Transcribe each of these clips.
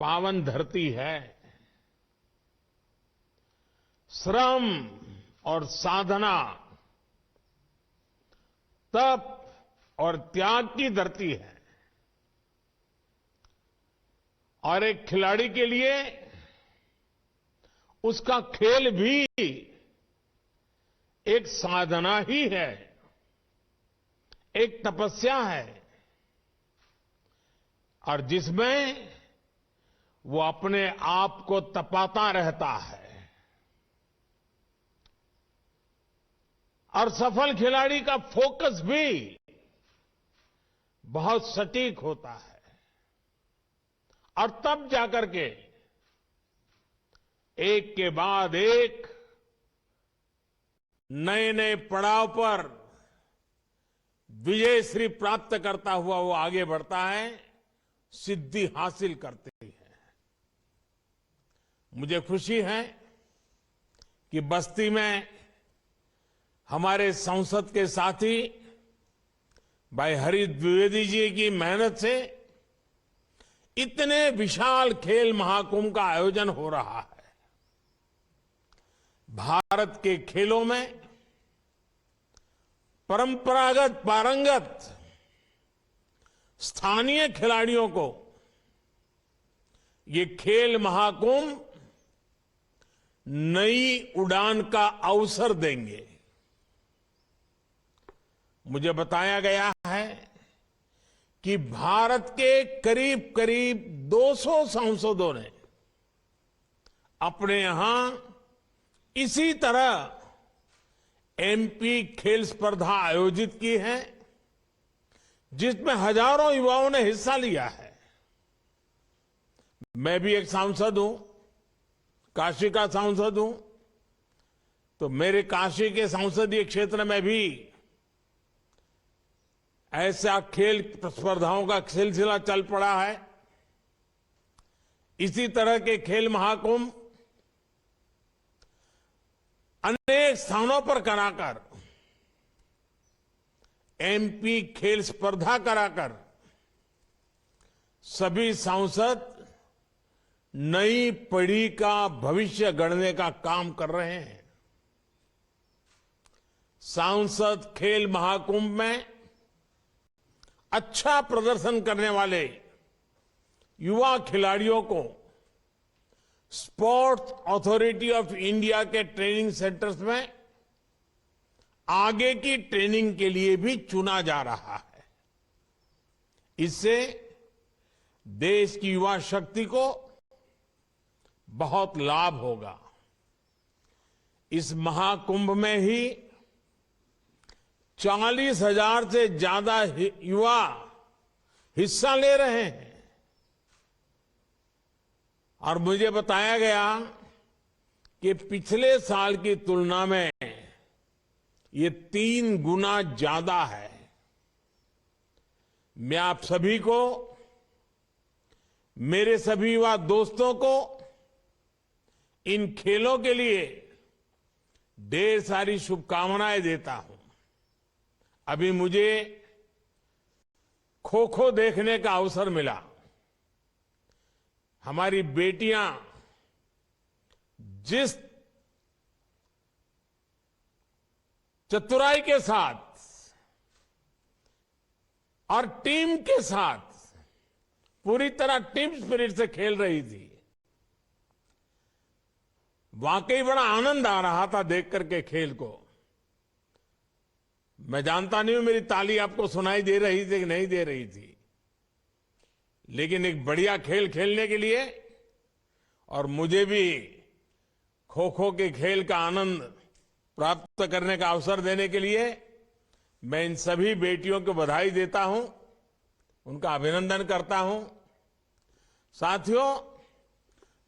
पावन धरती है। श्रम और साधना, तप और त्याग की धरती है। और एक खिलाड़ी के लिए उसका खेल भी एक साधना ही है, एक तपस्या है, और जिसमें वो अपने आप को तपाता रहता है। और सफल खिलाड़ी का फोकस भी बहुत सटीक होता है, और तब जाकर के एक के बाद एक नए नए पड़ाव पर विजयश्री प्राप्त करता हुआ वो आगे बढ़ता है, सिद्धि हासिल करते है। मुझे खुशी है कि बस्ती में हमारे संसद के साथी भाई हरीश द्विवेदी जी की मेहनत से इतने विशाल खेल महाकुंभ का आयोजन हो रहा है। भारत के खेलों में परंपरागत पारंगत स्थानीय खिलाड़ियों को ये खेल महाकुंभ नई उड़ान का अवसर देंगे। मुझे बताया गया है कि भारत के करीब करीब 200 सांसदों ने अपने यहां इसी तरह एमपी खेल स्पर्धा आयोजित की है, जिसमें हजारों युवाओं ने हिस्सा लिया है। मैं भी एक सांसद हूं, काशी का सांसद हूं, तो मेरे काशी के संसदीय क्षेत्र में भी ऐसा खेल स्पर्धाओं का सिलसिला चल पड़ा है। इसी तरह के खेल महाकुंभ अनेक स्थानों पर कराकर, एमपी खेल स्पर्धा कराकर सभी सांसद नई पीढ़ी का भविष्य गढ़ने का काम कर रहे हैं। सांसद खेल महाकुंभ में अच्छा प्रदर्शन करने वाले युवा खिलाड़ियों को स्पोर्ट्स अथॉरिटी ऑफ इंडिया के ट्रेनिंग सेंटर्स में आगे की ट्रेनिंग के लिए भी चुना जा रहा है। इससे देश की युवा शक्ति को बहुत लाभ होगा। इस महाकुंभ में ही 40,000 से ज्यादा युवा हिस्सा ले रहे हैं, और मुझे बताया गया कि पिछले साल की तुलना में ये 3 गुना ज्यादा है। मैं आप सभी को, मेरे सभी युवा दोस्तों को इन खेलों के लिए ढेर सारी शुभकामनाएं देता हूं। अभी मुझे खो खो देखने का अवसर मिला। हमारी बेटियां जिस चतुराई के साथ और टीम के साथ पूरी तरह टीम स्पिरिट से खेल रही थी, वाकई बड़ा आनंद आ रहा था देख करके खेल को। मैं जानता नहीं हूं मेरी ताली आपको सुनाई दे रही थी कि नहीं दे रही थी, लेकिन एक बढ़िया खेल खेलने के लिए और मुझे भी खो खो के खेल का आनंद प्राप्त करने का अवसर देने के लिए मैं इन सभी बेटियों को बधाई देता हूं, उनका अभिनंदन करता हूं। साथियों,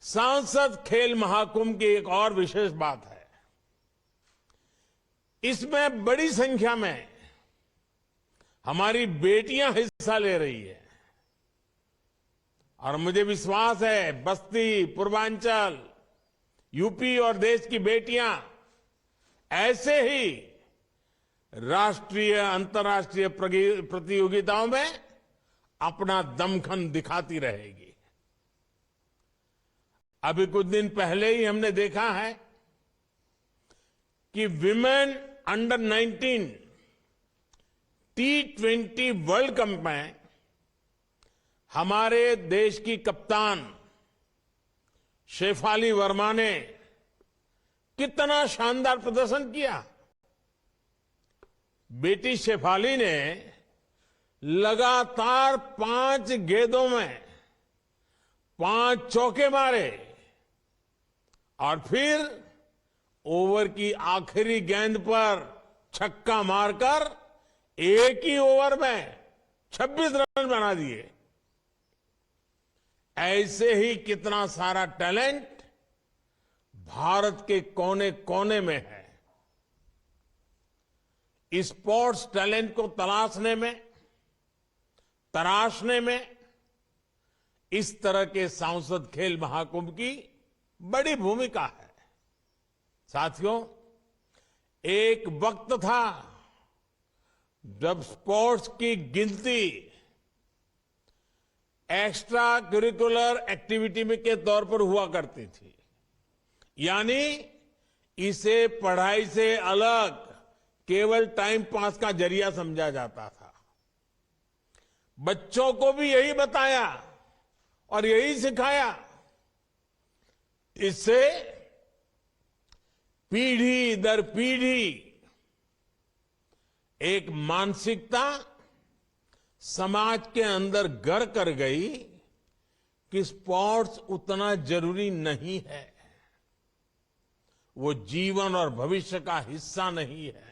सांसद खेल महाकुंभ की एक और विशेष बात है, इसमें बड़ी संख्या में हमारी बेटियां हिस्सा ले रही है, और मुझे विश्वास है बस्ती, पूर्वांचल, यूपी और देश की बेटियां ऐसे ही राष्ट्रीय अंतर्राष्ट्रीय प्रतियोगिताओं में अपना दमखम दिखाती रहेगी। अभी कुछ दिन पहले ही हमने देखा है कि women under 19 T20 world cup में हमारे देश की कप्तान शेफाली वर्मा ने कितना शानदार प्रदर्शन किया। बेटी शेफाली ने लगातार 5 गेंदों में 5 चौके मारे और फिर ओवर की आखिरी गेंद पर छक्का मारकर एक ही ओवर में 26 रन बना दिए। ऐसे ही कितना सारा टैलेंट भारत के कोने कोने में है। स्पोर्ट्स टैलेंट को तराशने में इस तरह के सांसद खेल महाकुंभ की बड़ी भूमिका है। साथियों, एक वक्त था जब स्पोर्ट्स की गिनती एक्स्ट्रा करिकुलर एक्टिविटी में के तौर पर हुआ करती थी, यानी इसे पढ़ाई से अलग केवल टाइम पास का जरिया समझा जाता था। बच्चों को भी यही बताया और यही सिखाया। इससे पीढ़ी दर पीढ़ी एक मानसिकता समाज के अंदर घर कर गई कि स्पोर्ट्स उतना जरूरी नहीं है, वो जीवन और भविष्य का हिस्सा नहीं है।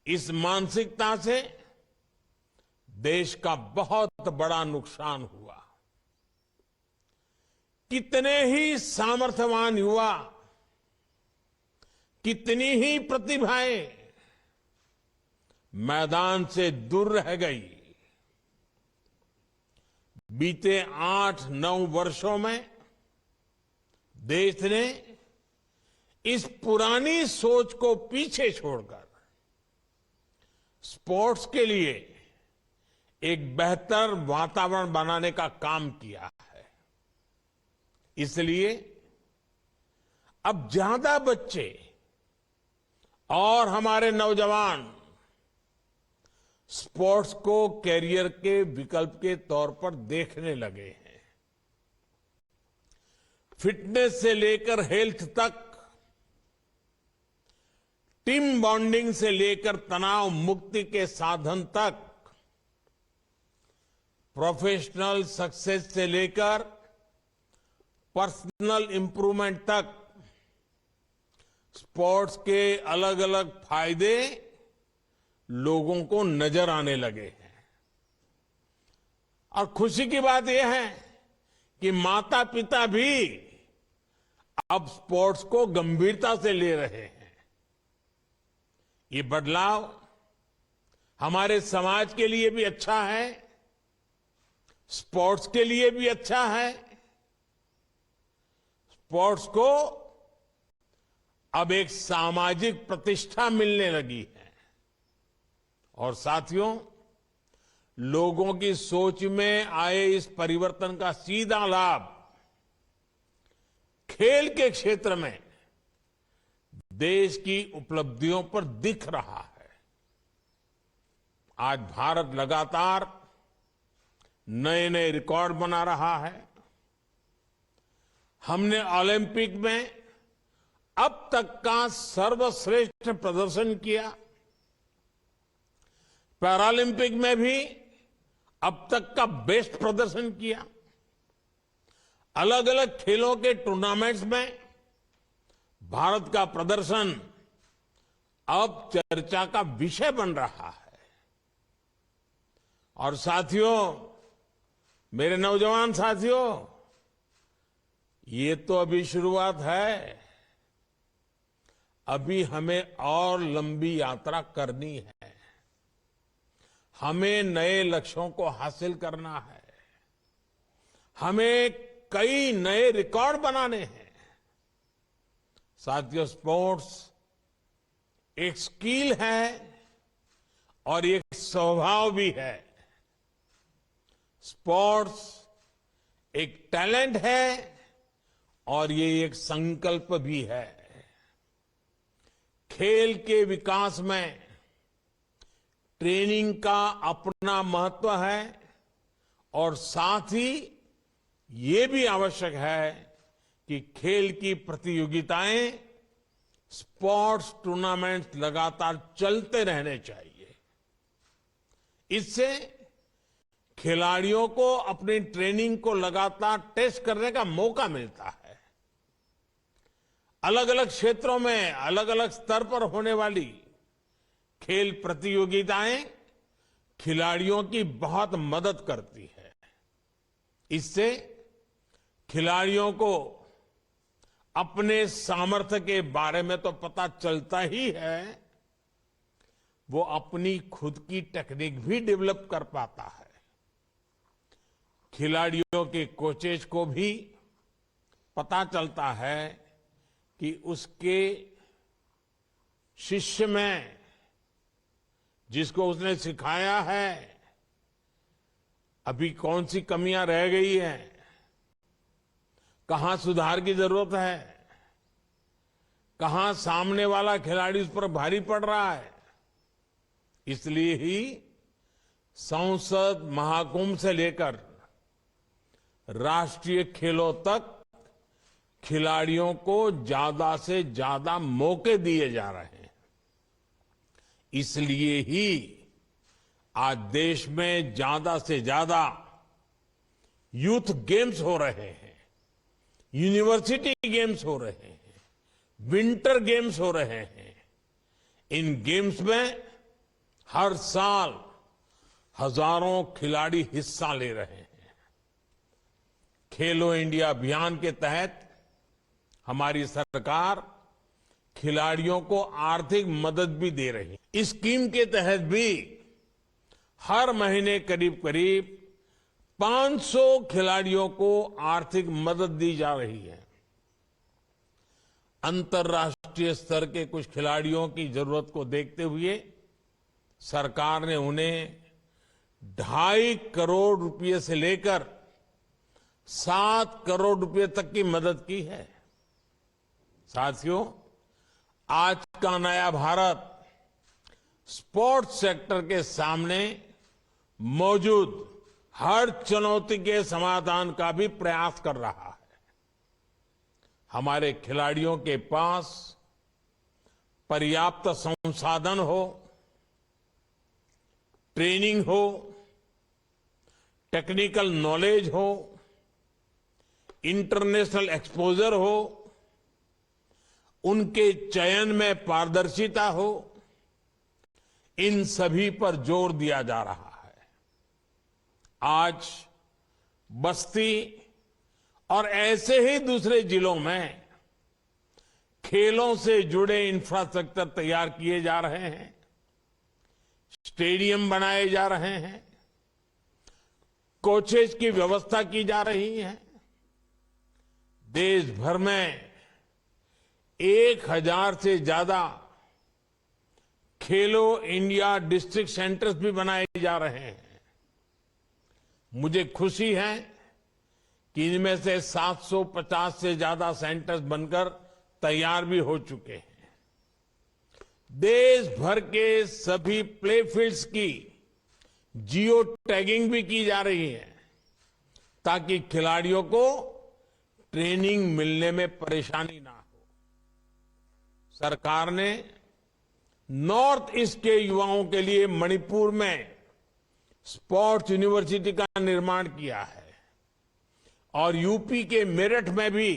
इस मानसिकता से देश का बहुत बड़ा नुकसान हुआ। कितने ही सामर्थ्यवान युवा, कितनी ही प्रतिभाएं मैदान से दूर रह गई। बीते 8-9 वर्षों में देश ने इस पुरानी सोच को पीछे छोड़कर स्पोर्ट्स के लिए एक बेहतर वातावरण बनाने का काम किया है। इसलिए अब ज्यादा बच्चे और हमारे नौजवान स्पोर्ट्स को कैरियर के विकल्प के तौर पर देखने लगे हैं। फिटनेस से लेकर हेल्थ तक, टीम बॉन्डिंग से लेकर तनाव मुक्ति के साधन तक, प्रोफेशनल सक्सेस से लेकर पर्सनल इंप्रूवमेंट तक स्पोर्ट्स के अलग अलग फायदे लोगों को नजर आने लगे हैं। और खुशी की बात यह है कि माता पिता भी अब स्पोर्ट्स को गंभीरता से ले रहे हैं। ये बदलाव हमारे समाज के लिए भी अच्छा है, स्पोर्ट्स के लिए भी अच्छा है। स्पोर्ट्स को अब एक सामाजिक प्रतिष्ठा मिलने लगी है और साथियों, लोगों की सोच में आए इस परिवर्तन का सीधा लाभ खेल के क्षेत्र में देश की उपलब्धियों पर दिख रहा है। आज भारत लगातार नए नए रिकॉर्ड बना रहा है। हमने ओलंपिक में अब तक का सर्वश्रेष्ठ प्रदर्शन किया। पैरालंपिक में भी अब तक का बेस्ट प्रदर्शन किया। अलग अलग खेलों के टूर्नामेंट्स में भारत का प्रदर्शन अब चर्चा का विषय बन रहा है। और साथियों, मेरे नौजवान साथियों, ये तो अभी शुरुआत है। अभी हमें और लंबी यात्रा करनी है। हमें नए लक्ष्यों को हासिल करना है। हमें कई नए रिकॉर्ड बनाने हैं। साथियों, स्पोर्ट्स एक स्किल है और एक स्वभाव भी है। स्पोर्ट्स एक टैलेंट है और ये एक संकल्प भी है। खेल के विकास में ट्रेनिंग का अपना महत्व है और साथ ही ये भी आवश्यक है कि खेल की प्रतियोगिताएं, स्पोर्ट्स टूर्नामेंट्स लगातार चलते रहने चाहिए। इससे खिलाड़ियों को अपनी ट्रेनिंग को लगातार टेस्ट करने का मौका मिलता है। अलग अलग क्षेत्रों में अलग अलग स्तर पर होने वाली खेल प्रतियोगिताएं खिलाड़ियों की बहुत मदद करती है। इससे खिलाड़ियों को अपने सामर्थ्य के बारे में तो पता चलता ही है, वो अपनी खुद की टेक्निक भी डेवलप कर पाता है। खिलाड़ियों के कोचेज को भी पता चलता है कि उसके शिष्य में, जिसको उसने सिखाया है, अभी कौन सी कमियां रह गई हैं, कहां सुधार की जरूरत है, कहां सामने वाला खिलाड़ी उस पर भारी पड़ रहा है। इसलिए ही संसद महाकुंभ से लेकर राष्ट्रीय खेलों तक खिलाड़ियों को ज्यादा से ज्यादा मौके दिए जा रहे हैं। इसलिए ही आज देश में ज्यादा से ज्यादा यूथ गेम्स हो रहे हैं, यूनिवर्सिटी गेम्स हो रहे हैं, विंटर गेम्स हो रहे हैं। इन गेम्स में हर साल हजारों खिलाड़ी हिस्सा ले रहे हैं। खेलो इंडिया अभियान के तहत हमारी सरकार खिलाड़ियों को आर्थिक मदद भी दे रही है। इस स्कीम के तहत भी हर महीने करीब करीब 500 खिलाड़ियों को आर्थिक मदद दी जा रही है। अंतर्राष्ट्रीय स्तर के कुछ खिलाड़ियों की जरूरत को देखते हुए सरकार ने उन्हें 2.5 करोड़ रुपए से लेकर 7 करोड़ रुपए तक की मदद की है। साथियों, आज का नया भारत स्पोर्ट्स सेक्टर के सामने मौजूद हर चुनौती के समाधान का भी प्रयास कर रहा है। हमारे खिलाड़ियों के पास पर्याप्त संसाधन हो, ट्रेनिंग हो, टेक्निकल नॉलेज हो, इंटरनेशनल एक्सपोजर हो, उनके चयन में पारदर्शिता हो, इन सभी पर जोर दिया जा रहा है। आज बस्ती और ऐसे ही दूसरे जिलों में खेलों से जुड़े इंफ्रास्ट्रक्चर तैयार किए जा रहे हैं, स्टेडियम बनाए जा रहे हैं, कोचेज की व्यवस्था की जा रही है। देश भर में 1000 से ज्यादा खेलो इंडिया डिस्ट्रिक्ट सेंटर्स भी बनाए जा रहे हैं। मुझे खुशी है कि इनमें से 750 से ज्यादा सेंटर्स बनकर तैयार भी हो चुके हैं। देश भर के सभी प्ले फील्ड्स की जियो टैगिंग भी की जा रही है, ताकि खिलाड़ियों को ट्रेनिंग मिलने में परेशानी ना हो। सरकार ने नॉर्थ ईस्ट के युवाओं के लिए मणिपुर में स्पोर्ट्स यूनिवर्सिटी का निर्माण किया है और यूपी के मेरठ में भी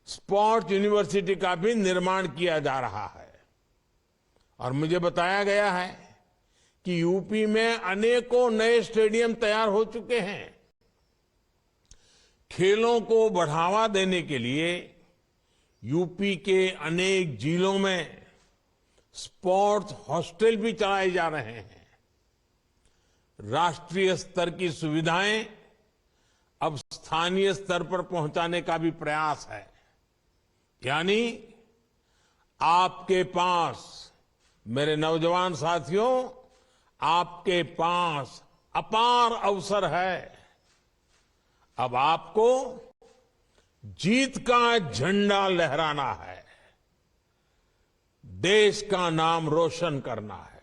स्पोर्ट्स यूनिवर्सिटी का भी निर्माण किया जा रहा है। और मुझे बताया गया है कि यूपी में अनेकों नए स्टेडियम तैयार हो चुके हैं। खेलों को बढ़ावा देने के लिए यूपी के अनेक जिलों में स्पोर्ट्स हॉस्टल भी चलाए जा रहे हैं। राष्ट्रीय स्तर की सुविधाएं अब स्थानीय स्तर पर पहुंचाने का भी प्रयास है। यानी आपके पास, मेरे नौजवान साथियों, आपके पास अपार अवसर है। अब आपको जीत का झंडा लहराना है, देश का नाम रोशन करना है।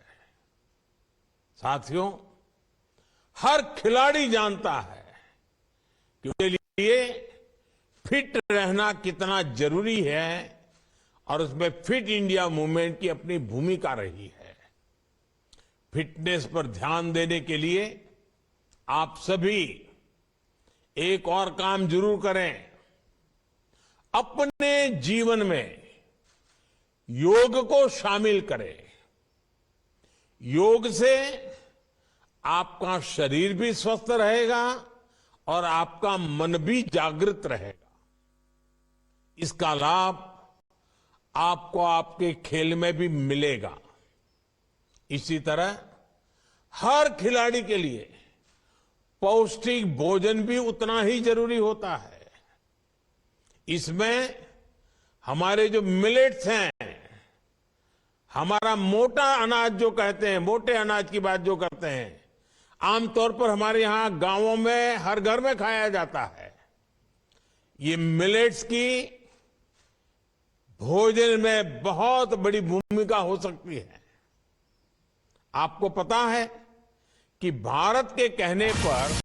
साथियों, हर खिलाड़ी जानता है कि उसके लिए फिट रहना कितना जरूरी है और उसमें फिट इंडिया मूवमेंट की अपनी भूमिका रही है। फिटनेस पर ध्यान देने के लिए आप सभी एक और काम जरूर करें। अपने जीवन में योग को शामिल करें। योग से आपका शरीर भी स्वस्थ रहेगा और आपका मन भी जागृत रहेगा। इसका लाभ आपको आपके खेल में भी मिलेगा। इसी तरह हर खिलाड़ी के लिए पौष्टिक भोजन भी उतना ही जरूरी होता है। इसमें हमारे जो मिलेट्स हैं, हमारा मोटा अनाज जो कहते हैं, मोटे अनाज की बात जो करते हैं, आमतौर पर हमारे यहां गांवों में हर घर में खाया जाता है। ये मिलेट्स की भोजन में बहुत बड़ी भूमिका हो सकती है। आपको पता है कि भारत के कहने पर